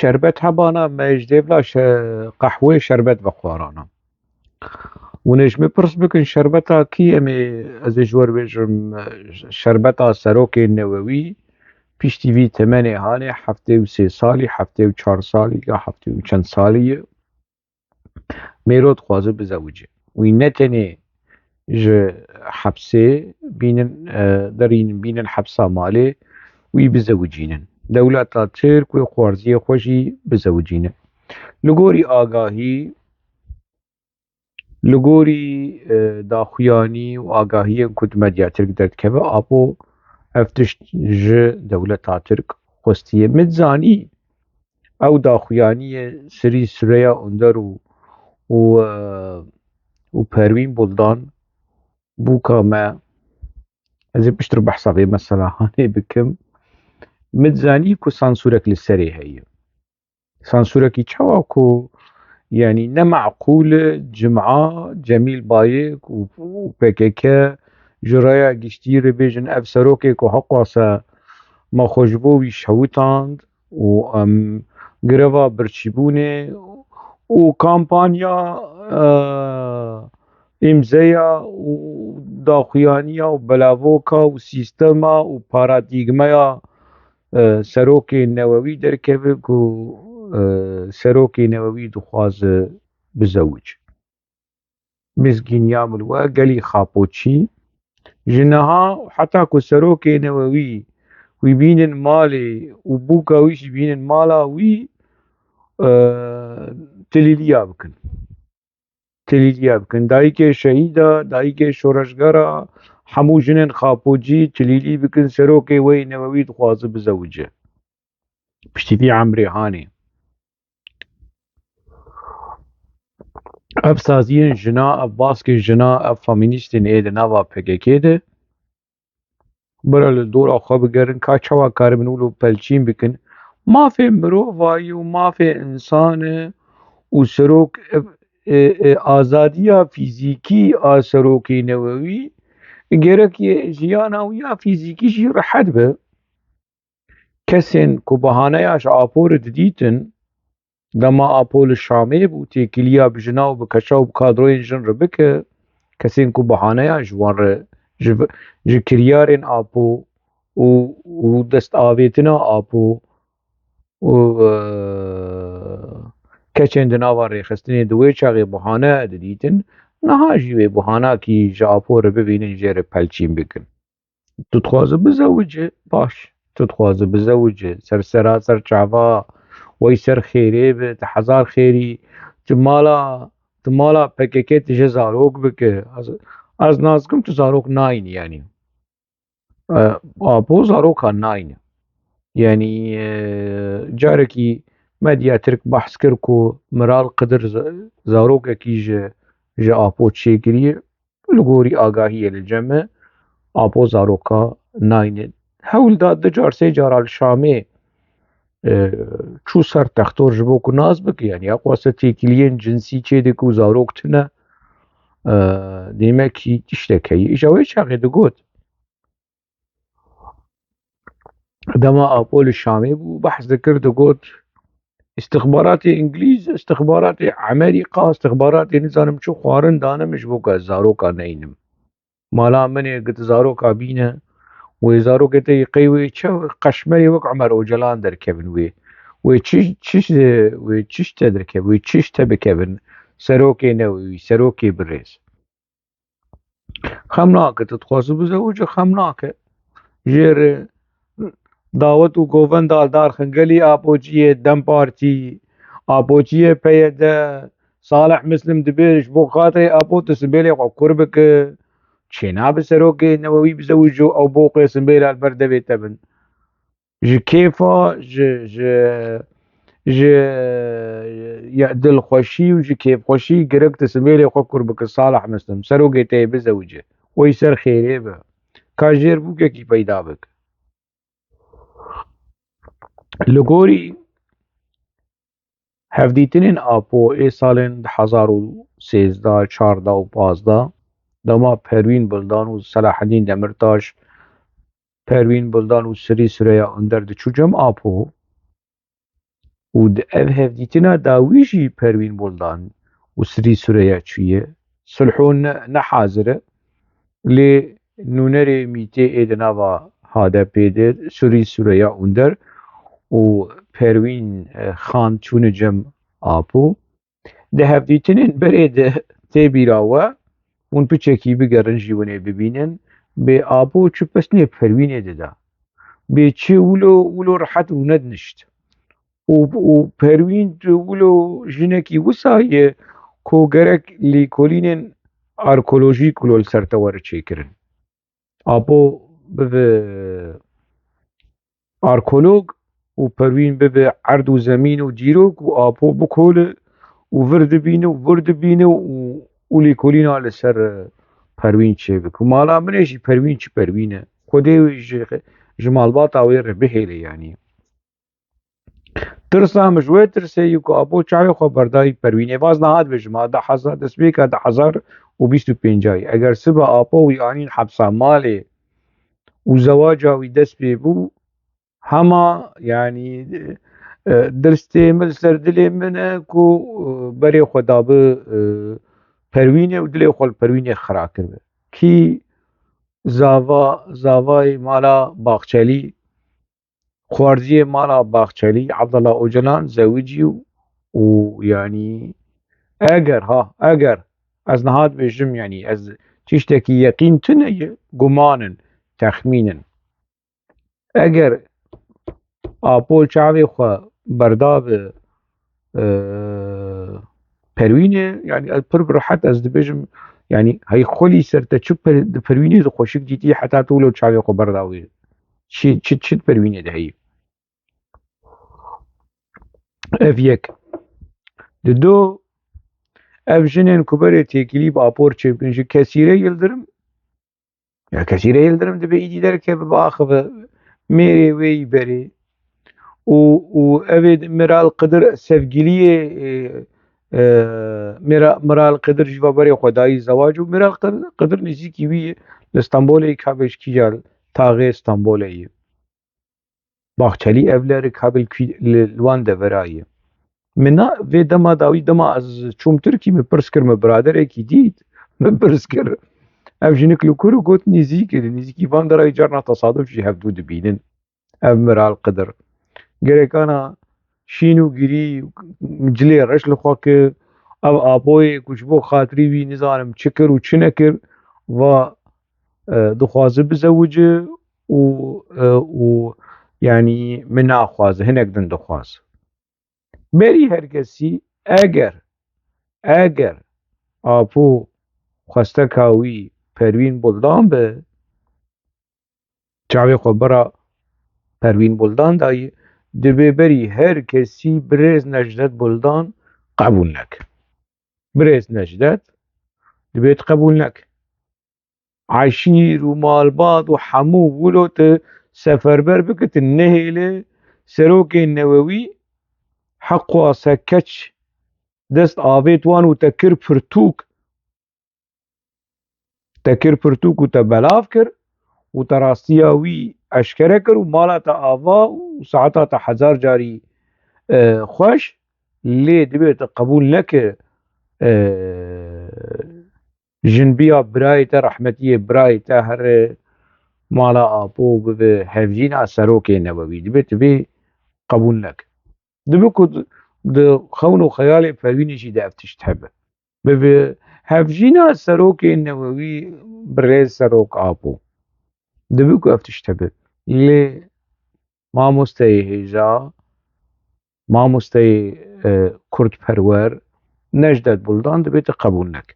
شربت هبانا مجدبلا قهوه شربت بخوارانا ونجم برس بكن شربتا كي امي از جوار بجم شربتا سروك النووي بيشتي في 8 هاني حفتي و 3 سالي حفتي و 4 سالي يا حفتي و چند سالي ميرود خوازه بزوجه وينتني ج حبسه بينن درين بينن حبسه مالي وي بزوجينن دولتا ترك و خوارزي خوشي بزوجينن لغوري آگاهی لغوري داخویانی و آگاهی کد مدیا ترک درد که آپو افتش ج دولتا ترک خوستیه متزانی او داخویانی سری سریا اندر و و پروین بلدان بوكا ما ازي بشتر بحثا في مثلا هاني بكم متزاني كو سانسورك للسري هي سانسورك يتشاوكو يعني نمعقول جمعة جميل بايك وبكيكا جرايا جشتير بيجن افسروكيك وحقواسا ما خوشبو ويشهوتاند و قربا برشيبوني وكامبانيا امزايا وداخويانيا وبلاووكا وسيستما وباراديغمايا سروكي النووي دركبك سروكي نووي دخواز بزوج مسكين يعمل وقالي خابوتشي جنها حتى كو سروكي نووي ويبين المالي وبوكا ويش يبين المالا وي تليليا بكن تليليا بكن دايكي شهيدة دايكي شورشگرا حمو جنن خابوجي تليلي بكن سروكي وي نووي دخواز بزوجه بشتي في عمري هاني اف سازین جنا اف باسک جنا اف فامینیستین ایده نوا پکیکی ده برای دور آخوا بگرن که چوا کار منولو پلچین بکن ما في مروفایی و ما في انسان و سروک آزادیا فیزیکی سروکی نووی گرک جیانا و یا فیزیکیشی راحت به کسین که بهانهاش آپور دیدن دما آپول الشامي بوتي كليا بجناو بكشاو بكادروين جن ربك كسين كو بحانيا جوان جكريارين آپو و دست آويتنا آپو و كچين دناوا ريخستني دوي چاقي بحانا دديتن نها جيوه بحانا كي جاپو رببينن جير پلچين بكن تتخواز بزوجه باش تتخواز بزوجه سرسرا سر چاوا ويسر خيري بت حزار خيري تمالا پکیکه تجه زاروک بکه از نازکم تو زاروک ناين يعني آبو زاروك ناين يعني جاركي مديا ترك بحث كركو مرال قدر زاروك اكي جا آبو تشيكري لغوري آگاهية للجمع آبو زاروكا ناين هول داد جار سي جار الشامي چو سر تختور جبو کو ناز بک يعني اقواسه تيكلين جنسي چه دكو زاروك تنا ديمكي تشتكي اجاوي شاقي دقوت دما ابول الشامي بحث ذكر دقوت استخبارات انجليز استخبارات امريكا استخبارات نظام شو خوارن دانا مش بوكا زاروكا نينم مالا مني قلت زاروكا بينا وزاروكا تي قيوي تشو قشمري وك عمر وجلان در كيفن ويتشش تدركب ويتشش تبكبن سروكي نووي سروكي بريز خمناك تتخواص بزوج خمناك جير دعوت و گوون دار خنگلی آپوچیه دم پارتی آپوچیه پیده صالح مسلم دبيرش بو خاطري ابو تسبيلي قربك چنا بسروكي نووي بزوجو او بو قسم البردوي تبن جي كيفا جي يعدل خوشي وجي كيف خوشي قرق تسميلي قكر بك صالح مسلم سروقي تي بزوجه ويسر خيري به كاجير بوكي كي پیدا بك لغوري هفديتنين آپو اي سالين 1013 14 و 15 دما پروین بلدان و صلاح الدین دمرتاش پروین بلدان و سری سریا اندر چو جم آپو و ev hevdîtina dawî jî perwîn boldan û sirî Sûreya çûye sulh û nehazir e lê nûnerê mîtê ê di nava HDP'ê de sirî Sûreya under û perwîn xan çûne cem apû di hevdîtinên berê de tê bîra we hûn piçekî bigerin jî winê bibînin bê apû çi pesnê perwînê dida bê çi wilo rehet û nedinişt û perwîn tu wilo jinekî wisa ye ku gerek lêkolînên arkeolojîk wilo li ser te were çêkirin apû bibe arkeolog û perwîn bibe erd û zemîn û dîrok û apû bikole û vir dibîne û lêkolîna li ser perwîn çêbike mala min ê jî perwîn çi perwîn e xwedê ji malbata wê re bihêle yanî tirsa min ji wê tirsê ye ku apû çavê xwe berdayî perwînê vaz nehat bêjim a destpêka 2025 eger sibe apû wî anîn hebsa malê û zewaca wî dest pê bû hema yanî dirstê min li ser dilê min e ku berê xwe dabe perwînê û dilê xwe li perwînê xira kiribe kî zavayê mala Baxçelî xwarziyê mala Baxçelî Ebdullah Öcalan zewicî û yanî eger ez nihat bêjim yanî ez tiştekî yeqîn tune ye gumanin texmînin eger apû çavê xwe berda bi perwînê yanî ez pir bi rehet ez dibêjim yanî hey xwelî ser te çi di perwînê de xweşik dîtî heta tu wilo çavê xwe berda wî çi perwînê de heyî ev yek di do ev jinên ku berê têkilî bi apor çêbikin ji Kesîre Yıldırım ya Kesîre Yıldırım dibe îdî derkeve biaxive mêrê wê yî berê û ev ê Miral Qedir sevgiliyê Miral Qedir jî berê xwe dayî zewac û Miral Qedir nêzîkî wî ye li Stenbolê kabêjkîya taxê Stenbolê ye Baxçelî evlerê kabil li wan de vera ye min vê dema dawî dema ez çûm Tirkî min pirs kir min biraderekî dît min pirs kir ev jinik li kur û got nêzîk e li nêzîkî van derayê carna tesadüf jî hevdû dibînin ev Miral Qedir gerekana şîn û girî cilê reş li xwe kir ev apoyê ku ji bo xatirî wî nizanim çi kir û çi nekir va dixwaze bizewice û yanî min naxwaze hinek din dixwaze berî her kesî eger apû xwesteka wî perwîn boldan be çavê xwe bira perwîn boldan dayê dibe berî her kesî birêz Necdet Boldan qebûl neke birêz Necdet dibêt qebûl neke eşîr û malbat û hemû wilo te seferber bike tu nehêle serokê newewî heqxa se keç dest avê wan û te kir pirtûk û te belav kir û te rastiya wî eşkere kir û mala te ava û saeta te hezar carî xweş lê dibe tu qebûl neke jinbiya birayê te rehmetiyê birayê te here mala apû bibe hevjîna serokê newewî dibe tu vê qebûl neke dibe ku di xewn û xeyalê perwînê jî de ev tişt hebe bibe hevjîna serokê newewî birêz serok apû dibe ku ev tişt hebe lê mamosteyê hêja mamosteyê kurdperwer Necdet Boldan dibe tu qebûl neke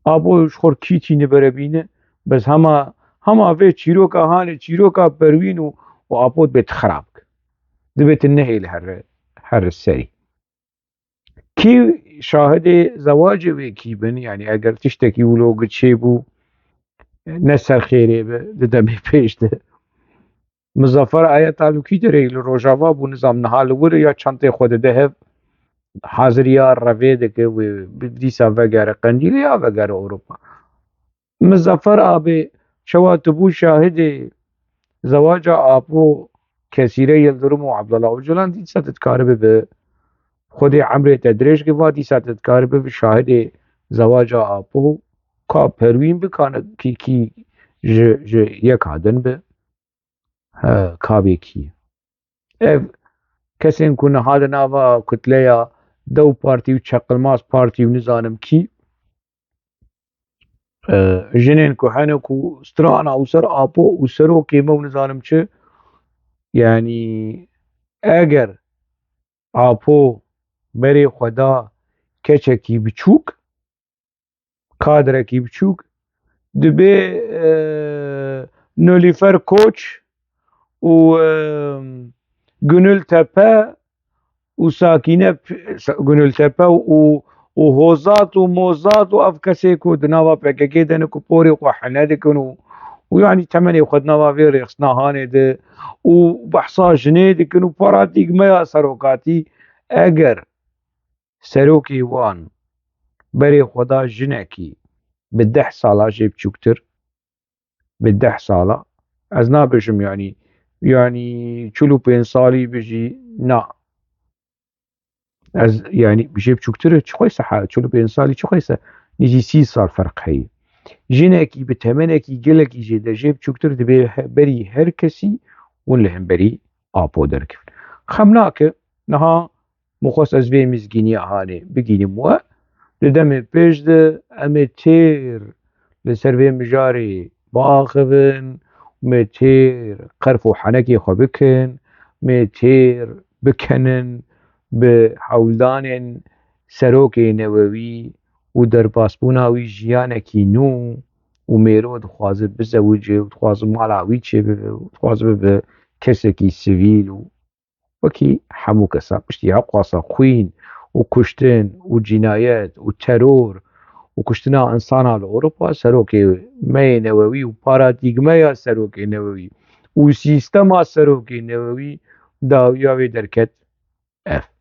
apû ji xwe kî tîne berebîne bez hema vê çîroka hanê çîroka perwîn û apû dibe tu xirab bike dibe tu nehêle here serî kî şahidê zewacê wê kî bin yanî eger tiştekî wilo giçêbû ne serxêrê be di demê pêş de Muzaffer Aya Talukî derê li Rojava bû nizam niha li wir e ya çentê xwe dide hev haziriya revê dike wê dîsa vegere Qendîlê ya vegere Ewropa Muzaffer abê çawa tu bû şahidê zewaca apû كثيرة يلدرم وعبد الله أوجلان ديسا تتكارب ب خودي عمري تدريج كيفا ديسا تتكارب بشاهد زواج آبو كا پروين بكان كي ج يك عدن ب كابي كي اف كسين كنا هذا ناوا كتليا دو بارتي وشقل ماس بارتي ونزانم كي جنين كحنكو سترانا وسر آبو وسرو كيما ونزانم چه يعني اگر آپو بری خدا کچکی بچوک کادرکی بچوک دبی نولیفر کوچ و گنول تپه و ساکینه گنول تپه و هوزات و موزات و اف کسی کو دناوا پککی دنه کو پوری و حنه دکنو ويعني تمني خدنا في ريخسنا هاني ده وبحصا جنيه دكن وباراتيك ما سروكاتي اگر سروكي وان بري خدا جنكي بالدح صالة جيب چوكتر بالدح صالة از نابشم يعني چلو بين صالي بجي نا از يعني بجيب چوكتر چو خيسة چلو بين صالي چو خيسة نجي 30 سال فرق هي جنكي بتمنكي جلكي جي ده جيب چوكتر دبي بري هر كسي ونلهم بري آبو دركف خمناك نها مخص از بي مزگيني هاني بگيني موا لدم پیش ده امي تير لسر بي مجاري باخبن متير قرفو حنكي خو بكن متير بكنن بحولدان سروكي نووي ودر باسبوناوي جيانكي نو وميرو دخوازه بزوجه ودخوازه مالاوي چه ودخوازه به كسكي سيفيل وكي حمو كسا بشتي قواسا خوين وكشتن وجنايات وترور وكشتنا انسانا لاوروبا سروكي مي نووي وباراديغمايا سروكي نووي وسيستما سروكي نووي دا ياوي دركت اف